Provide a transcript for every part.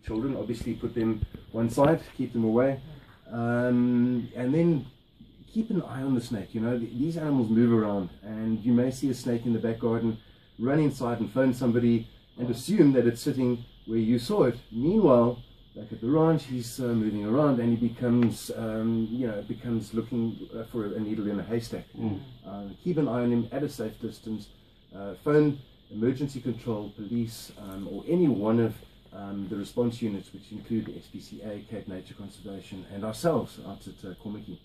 Children, obviously put them one side, keep them away, and then keep an eye on the snake. You know, these animals move around, and you may see a snake in the back garden, run inside and phone somebody and assume that it's sitting where you saw it. Meanwhile, back at the ranch, he's moving around, and he becomes, becomes looking for a needle in a haystack. Keep an eye on him at a safe distance. Phone emergency control, police, or any one of the response units, which include the SPCA, Cape Nature Conservation, and ourselves out at Kommetjie.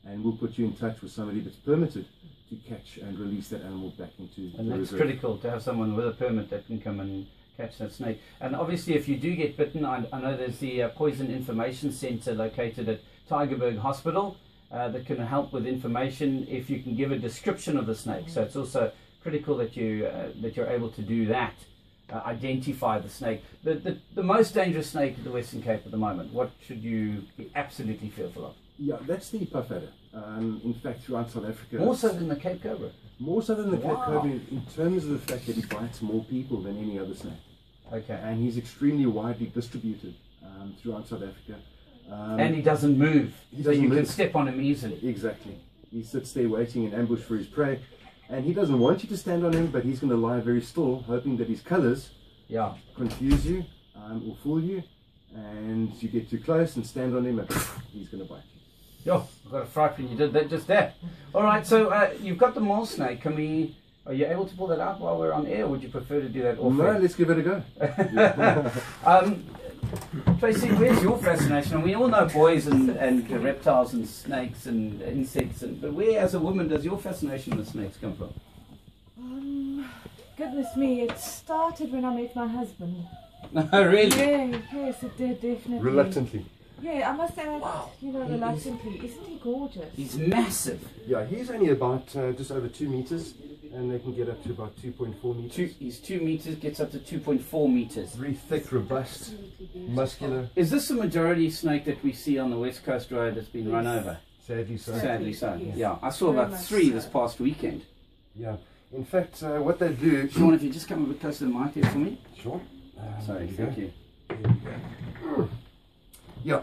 And we'll put you in touch with somebody that's permitted to catch and release that animal back into the And that's reserve. critical, to have someone with a permit that can come and catch that snake. And obviously, if you do get bitten, I know there's the Poison Information Centre located at Tygerberg Hospital that can help with information if you can give a description of the snake. So it's also critical that you're able to do that. Identify the snake. The most dangerous snake in the Western Cape at the moment, what should you be absolutely fearful of? Yeah, that's the puff adder. In fact, throughout South Africa... More so than the Cape Cobra? More so than the Cape Cobra in terms of the fact that he bites more people than any other snake. Okay. And he's extremely widely distributed throughout South Africa. And he doesn't move, so you can step on him easily. Exactly. He sits there waiting in ambush for his prey. And he doesn't want you to stand on him, but he's going to lie very still, hoping that his colours confuse you or fool you. And you get too close and stand on him, and he's going to bite you. Yo, I got a fright when you did that, just that. All right, so you've got the mole snake. Are you able to pull that out while we're on air, or would you prefer to do that off air? No, let's give it a go. Tracey, where's your fascination? And we all know boys and reptiles and snakes and insects, but where, as a woman, does your fascination with snakes come from? Goodness me, it started when I met my husband. Oh, really? Yeah, yes, it did, definitely. Reluctantly. Yeah, I must say that, reluctantly. Isn't he gorgeous? He's massive. Yeah, he's only about just over 2 meters, and they can get up to about 2.4 meters. He's 2 meters, gets up to 2.4 meters. Very thick, robust, muscular. Is this the majority snake that we see on the West Coast Road that's been run over? Sadly so. Sadly so. Yes. Yeah, I saw about 3 this past weekend. Yeah. In fact, what they do... Sean, if you just come a bit closer to the mic here for me. Sure. Sorry, thank you. Yeah,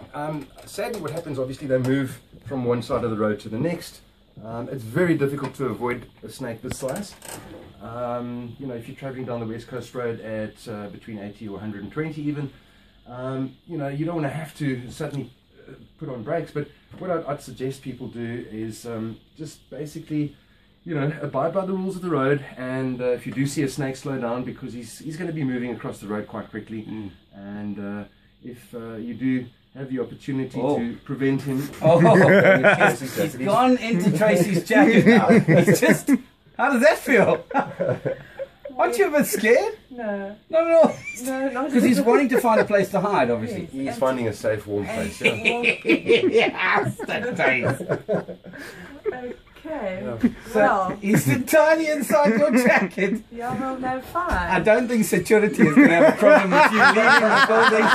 sadly what happens, obviously they move from one side of the road to the next. It's very difficult to avoid a snake this size. If you're traveling down the West Coast Road at between 80 or 120 even, you don't want to have to suddenly put on brakes, but what I'd suggest people do is just basically, abide by the rules of the road, and if you do see a snake, slow down, because he's going to be moving across the road quite quickly, and if you do have the opportunity to prevent him. He's gone into Tracey's jacket now. He's just, how does that feel? Aren't you a bit scared? No. No. No, because he's wanting to find a place to hide, obviously. He's finding a safe, warm place. Yes, that taste. Okay. So Well, he's tiny inside your jacket. yeah, well, no fun. I don't think security is going to have a problem with you leaving the building.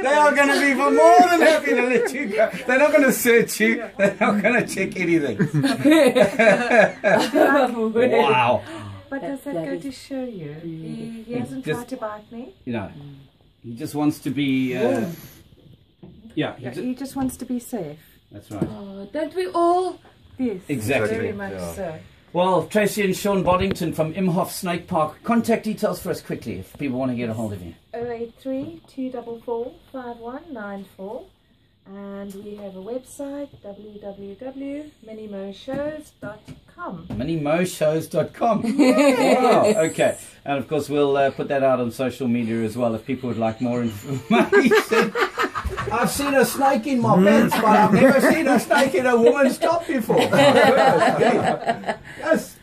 They are going to be more than happy to let you go. They're not going to search you. They're not going to check anything. Wow. But does that go to show you? He hasn't tried to bite me. He just wants to be. He just wants to be safe. That's right. Oh, don't we all? Yes. Exactly. Very much so. Well, Tracey and Shaun Bodington from Imhoff Snake Park. Contact details for us quickly if people want to get a hold of you. 083 244 5194. And we have a website, www.minimoshows.com. Minimoshows.com. Yes. Wow, okay. And of course we'll put that out on social media as well if people would like more information. I've seen a snake in my pants, but I've never seen a snake in a woman's top before. Yes,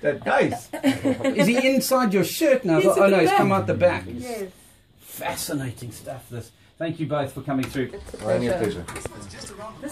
that nice. Is he inside your shirt now? Oh no, he's come out the back. Yes. Fascinating stuff, this. Thank you both for coming through. Only a pleasure. This